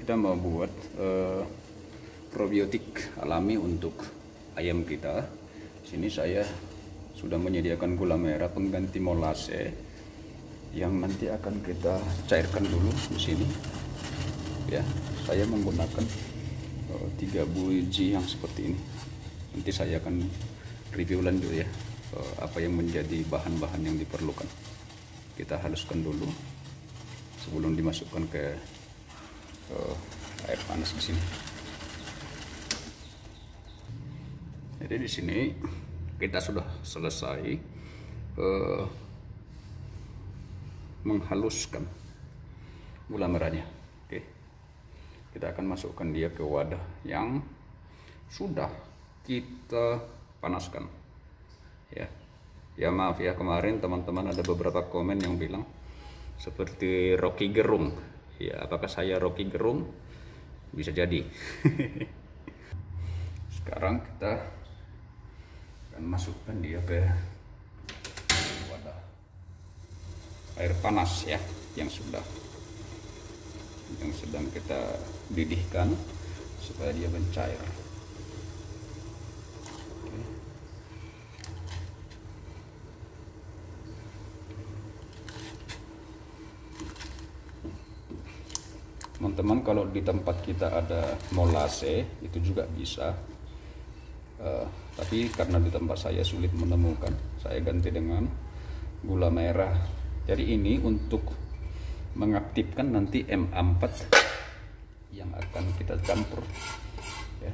kita mau buat probiotik alami untuk ayam kita. Sini saya sudah menyediakan gula merah pengganti molase yang nanti akan kita cairkan dulu di sini. Ya, saya menggunakan 3 biji yang seperti ini. Nanti saya akan review lanjut ya, apa yang menjadi bahan-bahan yang diperlukan. Kita haluskan dulu sebelum dimasukkan ke air panas di sini. Jadi di sini kita sudah selesai menghaluskan gula merahnya. Oke, kita akan masukkan dia ke wadah yang sudah kita panaskan. Ya maaf ya, kemarin teman-teman ada beberapa komen yang bilang seperti Rocky Gerung. Ya, apakah saya Rocky Gerung? Bisa jadi. Sekarang kita akan masukkan dia ke wadah air panas ya, yang sedang kita didihkan supaya dia mencair. Teman-teman, kalau di tempat kita ada molase itu juga bisa, tapi karena di tempat saya sulit menemukan, saya ganti dengan gula merah. Jadi ini untuk mengaktifkan nanti MA4 yang akan kita campur ya,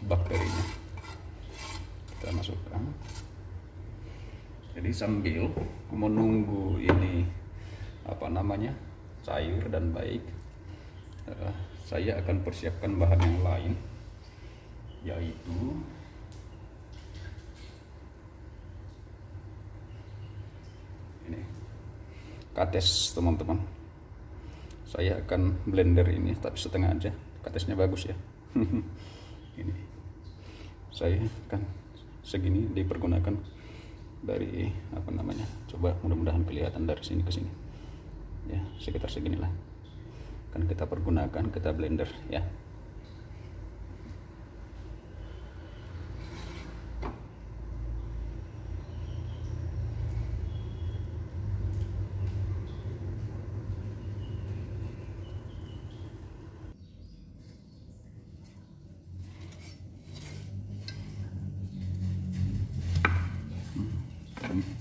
bakterinya kita masukkan. Jadi sambil menunggu ini cair dan baik, saya akan persiapkan bahan yang lain, yaitu ini kates teman-teman. Saya akan blender ini tapi setengah aja, katesnya bagus ya. Ini saya akan segini dipergunakan dari coba mudah-mudahan kelihatan dari sini ke sini ya, sekitar seginilah kan kita pergunakan, kita blender ya.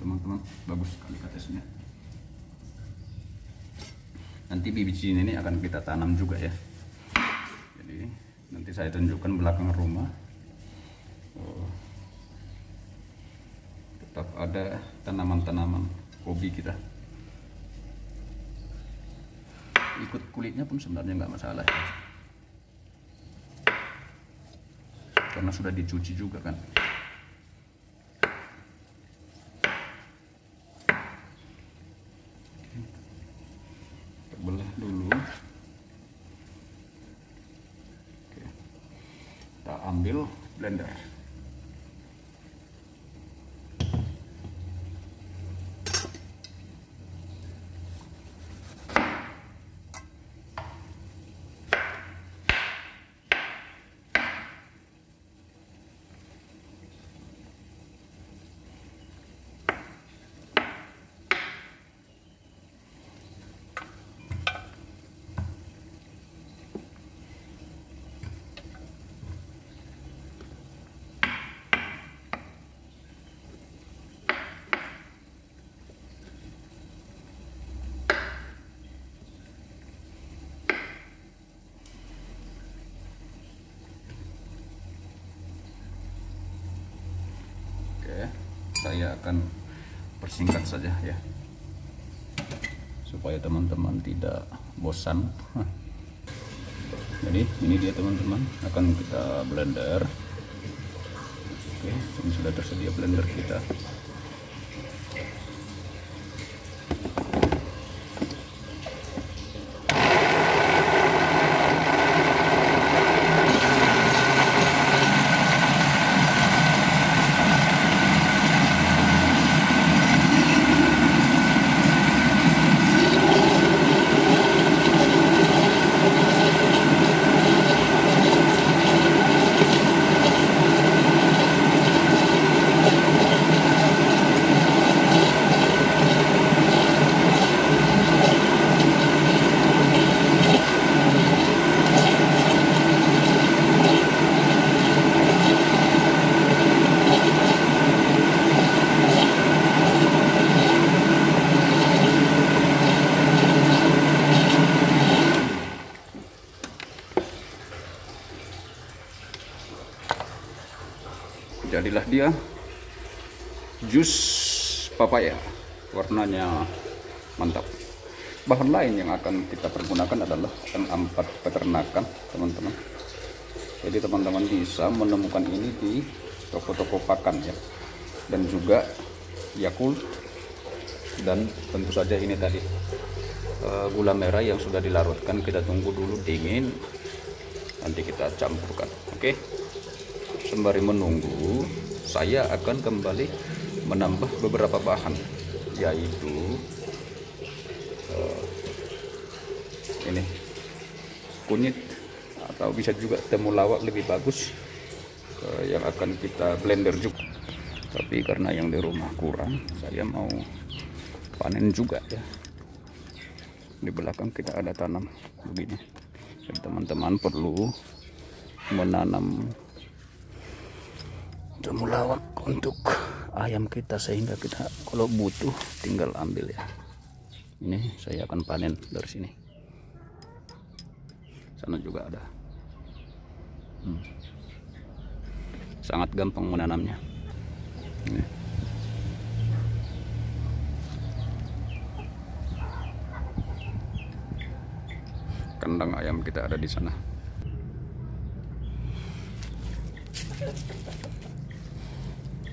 Teman-teman, bagus sekali katesnya. Nanti biji ini akan kita tanam juga ya. Jadi nanti saya tunjukkan belakang rumah. Tetap ada tanaman-tanaman hobi kita. Ikut kulitnya pun sebenarnya nggak masalah ya, karena sudah dicuci juga kan. Belah dulu. Oke. Kita ambil blender. Saya akan persingkat saja ya, supaya teman-teman tidak bosan. Jadi ini dia teman-teman, akan kita blender. Oke, ini sudah tersedia blender kita. Jadilah dia jus papaya, warnanya mantap. Bahan lain yang akan kita pergunakan adalah N4 peternakan, teman-teman. Jadi teman-teman bisa menemukan ini di toko-toko pakan ya, dan juga Yakult, dan tentu saja ini tadi gula merah yang sudah dilarutkan. Kita tunggu dulu dingin, nanti kita campurkan. Oke, sembari menunggu saya akan kembali menambah beberapa bahan, yaitu ini kunyit atau bisa juga temulawak, lebih bagus, yang akan kita blender juga. Tapi karena yang di rumah kurang, saya mau panen juga ya. Di belakang kita ada tanam begini. Jadi teman-teman perlu menanam temulawak untuk ayam kita, sehingga kita kalau butuh tinggal ambil ya. Ini saya akan panen dari sini. Sana juga ada. Sangat gampang menanamnya. Ini. Kandang ayam kita ada di sana.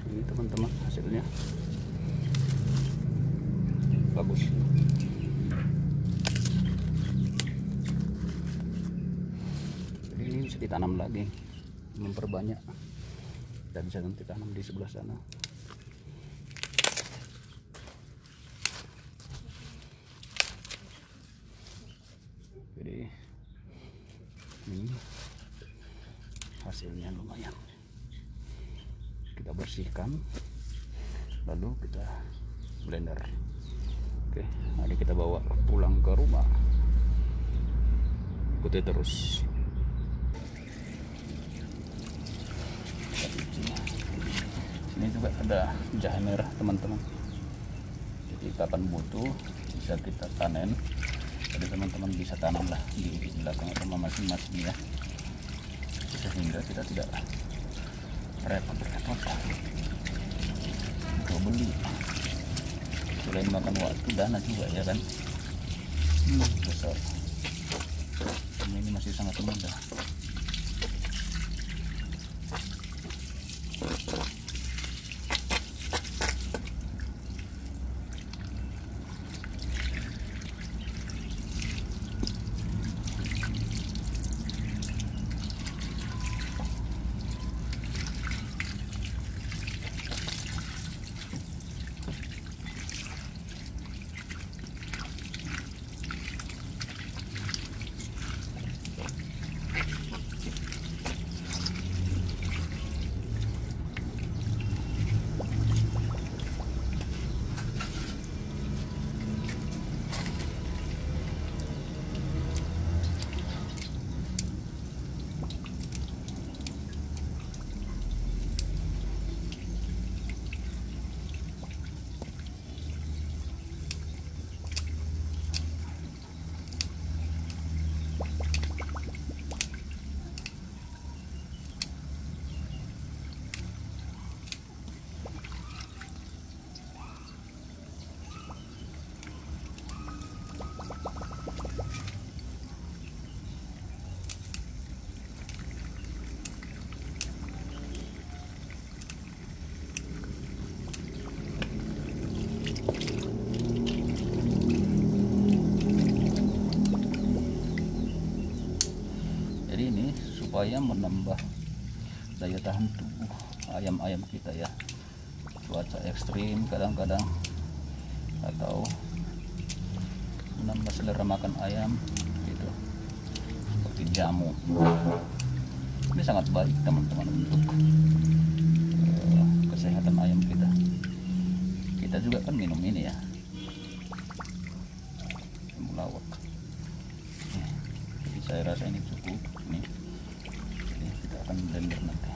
Ini teman-teman hasilnya bagus. Ini bisa ditanam lagi, memperbanyak, dan bisa nanti tanam di sebelah sana. Jadi ini hasilnya lumayan. Kita bersihkan, lalu kita blender. Oke, mari kita bawa pulang ke rumah. Ikuti terus. Ini juga ada jahe merah, teman-teman. Jadi kapan butuh bisa kita panen. Jadi teman-teman bisa tanamlah di belakang rumah masing-masing ya, sehingga kita tidak repot-repot untuk beli. Selain makan waktu, dana juga ya kan. Besar. Ini masih sangat muda. Supaya menambah daya tahan tubuh ayam-ayam kita ya. Cuaca ekstrim kadang-kadang, atau menambah selera makan ayam gitu, seperti jamu. Ini sangat baik teman-teman untuk kesehatan ayam kita. Kita juga kan minum ini ya, temulawak. Jadi saya rasa ini cukup. Ini kita akan blender nanti.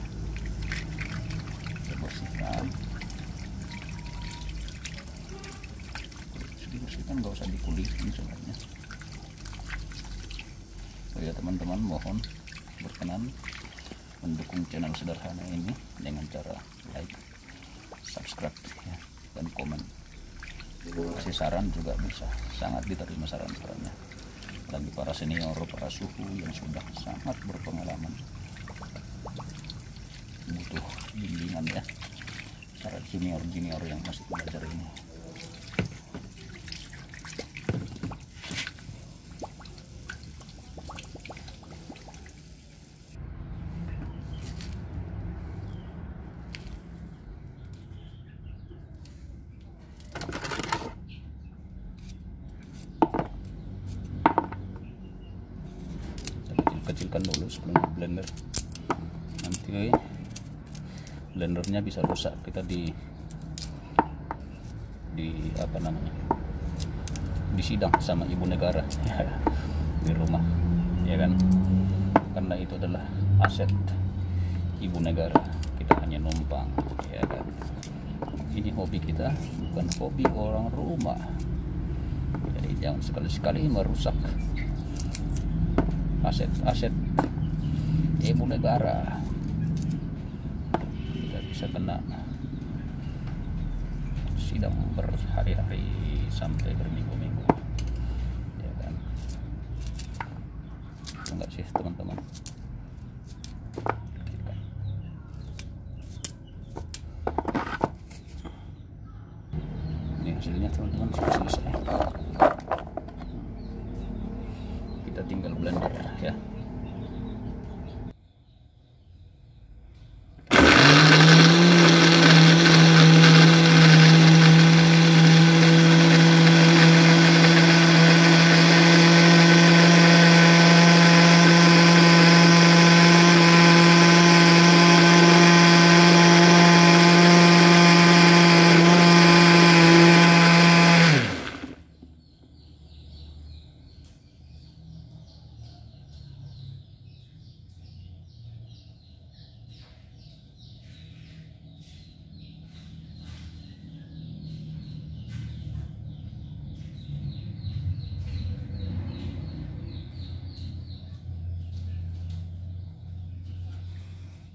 Kita bersihkan. Dibersihkan, nggak usah dikulitin sebenarnya. Oh ya teman-teman, mohon berkenan mendukung channel sederhana ini dengan cara like, subscribe ya, dan komen. Kasih saran juga bisa, sangat diterima saran-sarannya. Bagi para senior, para suhu yang sudah sangat berpengalaman, butuh bimbingan ya, para junior yang masih belajar ini. Kecilkan dulu sebelum blender, nanti blendernya bisa rusak kita di apa namanya, disidang sama ibu negara di rumah ya kan, karena itu adalah aset ibu negara, kita hanya numpang ya kan. Ini hobi kita, bukan hobi orang rumah, jadi jangan sekali-sekali merusak aset ibu negara. Kita bisa kena sidang berhari-hari sampai berminggu-minggu ya kan, enggak sih teman-teman. Ini hasilnya teman-teman sudah selesai, kita tinggal blender ya.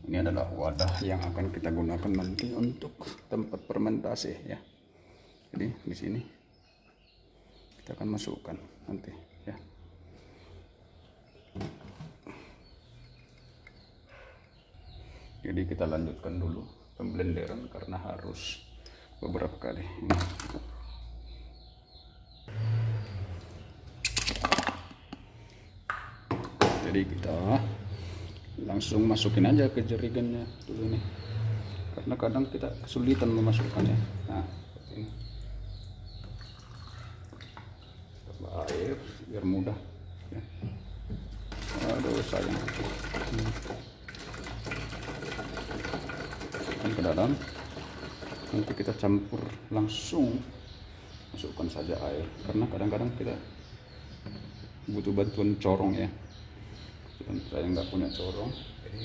Ini adalah wadah yang akan kita gunakan nanti untuk tempat fermentasi ya. Jadi di sini kita akan masukkan nanti ya. Jadi kita lanjutkan dulu pemblenderan karena harus beberapa kali. Jadi kita langsung masukin aja ke jerigennya dulu nih, karena kadang kita kesulitan memasukkannya. Nah seperti ini, tambah air biar mudah ya. Aduh sayang, masukkan ke dalam, nanti kita campur langsung, masukkan saja air, karena kadang-kadang kita butuh bantuan corong ya. Dan saya nggak punya corong, jadi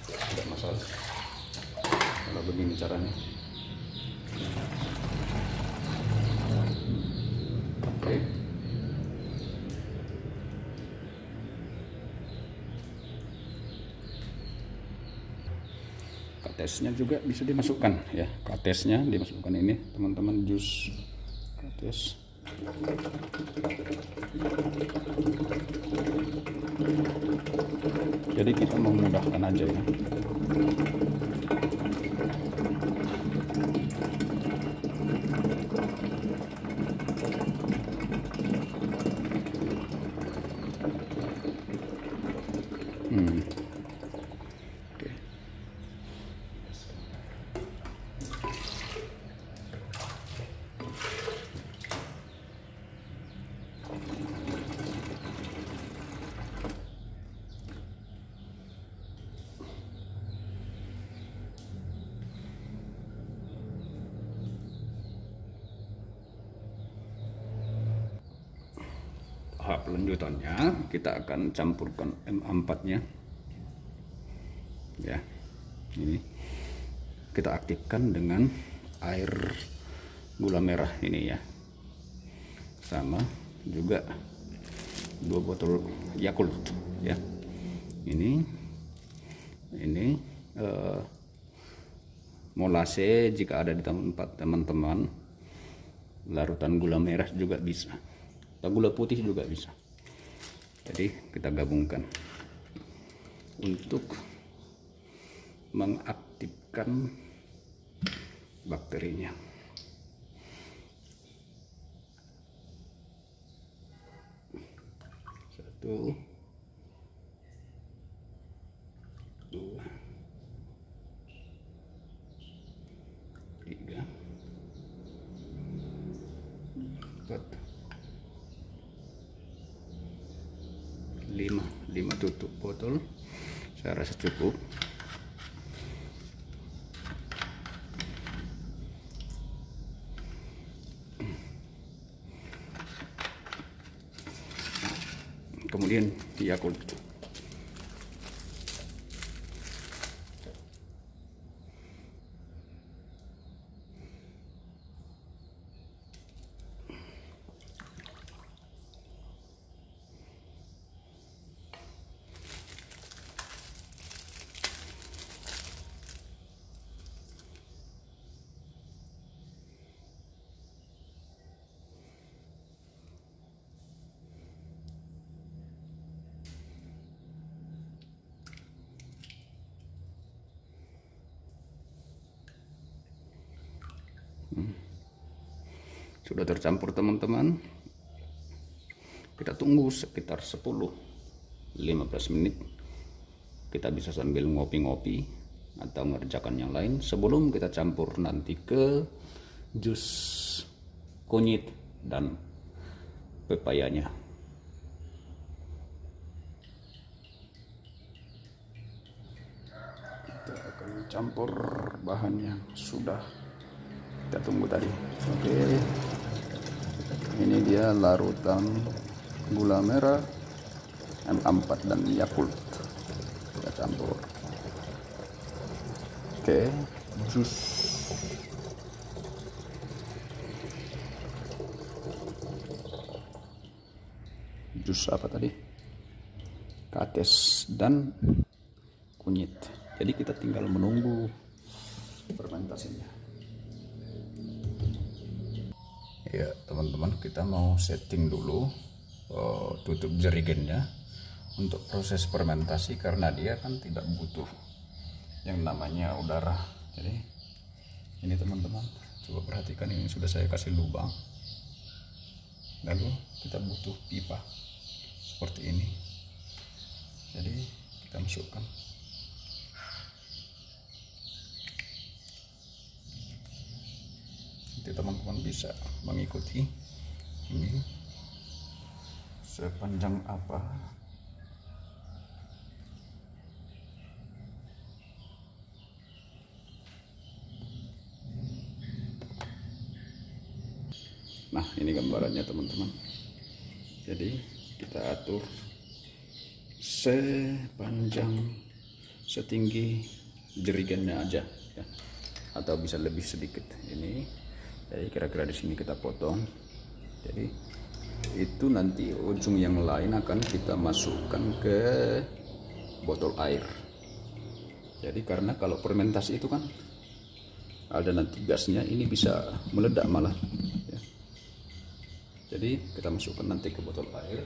tidak masalah kalau begini caranya. Oke. Katesnya juga bisa dimasukkan ya, katesnya dimasukkan ini teman-teman, jus kates. Jadi kita memudahkan aja ya. Oke. Tahap lanjutannya kita akan campurkan M4 nya ya. Ini kita aktifkan dengan air gula merah ini ya, sama juga 2 botol Yakult ya. Ini Ini molase jika ada di tempat teman-teman, larutan gula merah juga bisa, atau gula putih juga bisa. Jadi kita gabungkan untuk mengaktifkan bakterinya. Satu, dua, tiga, empat, lima tutup botol. Saya rasa cukup. Kemudian Yakult. Sudah tercampur teman-teman. Kita tunggu sekitar 10-15 menit. Kita bisa sambil ngopi-ngopi atau mengerjakan yang lain sebelum kita campur nanti ke jus kunyit dan pepayanya. Kita akan campur bahan yang sudah kita tunggu tadi. Oke, ini dia larutan gula merah, MA4 dan Yakult. Kita campur. Oke, jus apa tadi? Kates dan kunyit. Jadi kita tinggal menunggu fermentasinya. Ya teman-teman, kita mau setting dulu tutup jerigennya untuk proses fermentasi, karena dia kan tidak butuh yang namanya udara. Jadi ini teman-teman, coba perhatikan, ini sudah saya kasih lubang, lalu kita butuh pipa seperti ini. Jadi kita masukkan. Nanti teman-teman bisa mengikuti ini sepanjang apa. Nah, ini gambarannya teman-teman. Jadi kita atur setinggi jerigennya aja ya, atau bisa lebih sedikit ini. Jadi kira-kira di sini kita potong. Jadi itu nanti ujung yang lain akan kita masukkan ke botol air. Jadi karena kalau fermentasi itu kan ada nanti gasnya, ini bisa meledak malah ya. Jadi kita masukkan nanti ke botol air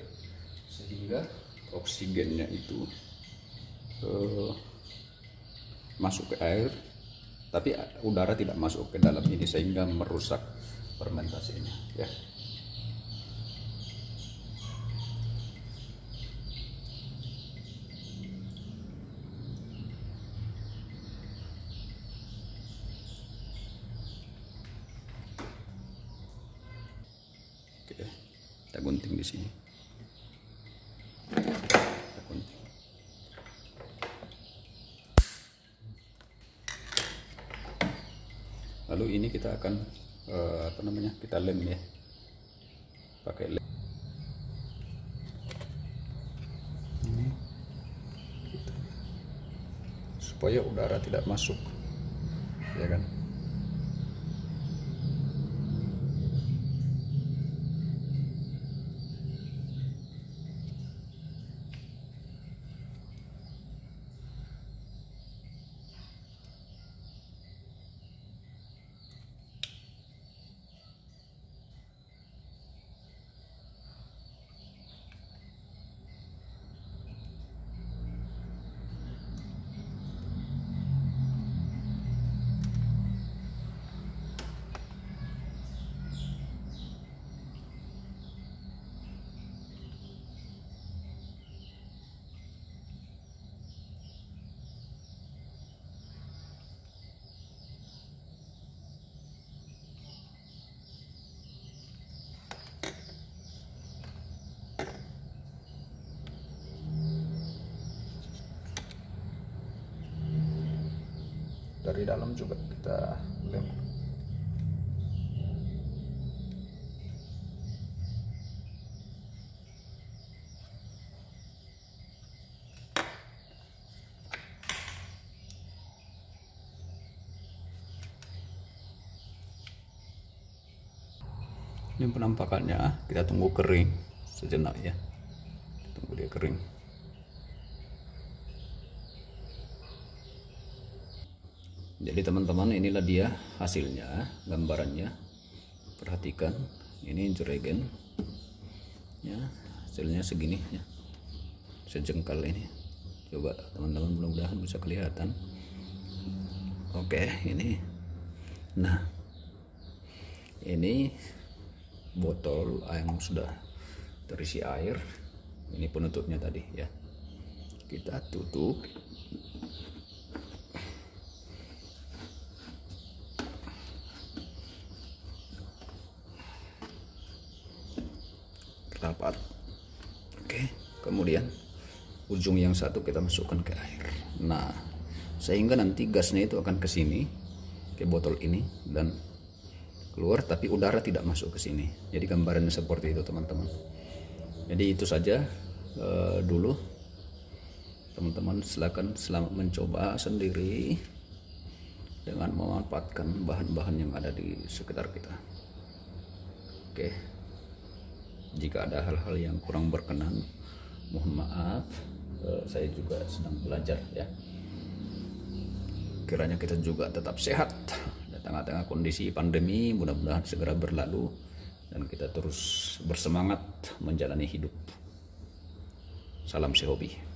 sehingga oksigennya itu masuk ke air, tapi udara tidak masuk ke dalam ini sehingga merusak fermentasinya ya. Oke, kita gunting di sini. Kita gunting. Lalu ini kita akan kita lem ya, pakai lem. Ini supaya udara tidak masuk, ya kan? dari dalam juga kita lem. Ini penampakannya, kita tunggu kering sejenak ya, tunggu dia kering. Jadi teman-teman, inilah dia hasilnya, gambarannya. Perhatikan, ini juragan ya, hasilnya segini ya, sejengkal ini. Coba teman-teman, mudah-mudahan bisa kelihatan. Oke, ini nah, ini botol yang sudah terisi air. Ini penutupnya tadi ya, kita tutup. Rapat. Oke, kemudian ujung yang satu kita masukkan ke air. Nah, sehingga nanti gasnya itu akan ke sini, ke botol ini, dan keluar, tapi udara tidak masuk ke sini. Jadi gambarannya seperti itu teman-teman. Jadi itu saja dulu teman-teman, silakan selamat mencoba sendiri dengan memanfaatkan bahan-bahan yang ada di sekitar kita. Oke, jika ada hal-hal yang kurang berkenan, mohon maaf, saya juga sedang belajar ya. Kiranya kita juga tetap sehat di tengah-tengah kondisi pandemi, mudah-mudahan segera berlalu dan kita terus bersemangat menjalani hidup. Salam sehobi.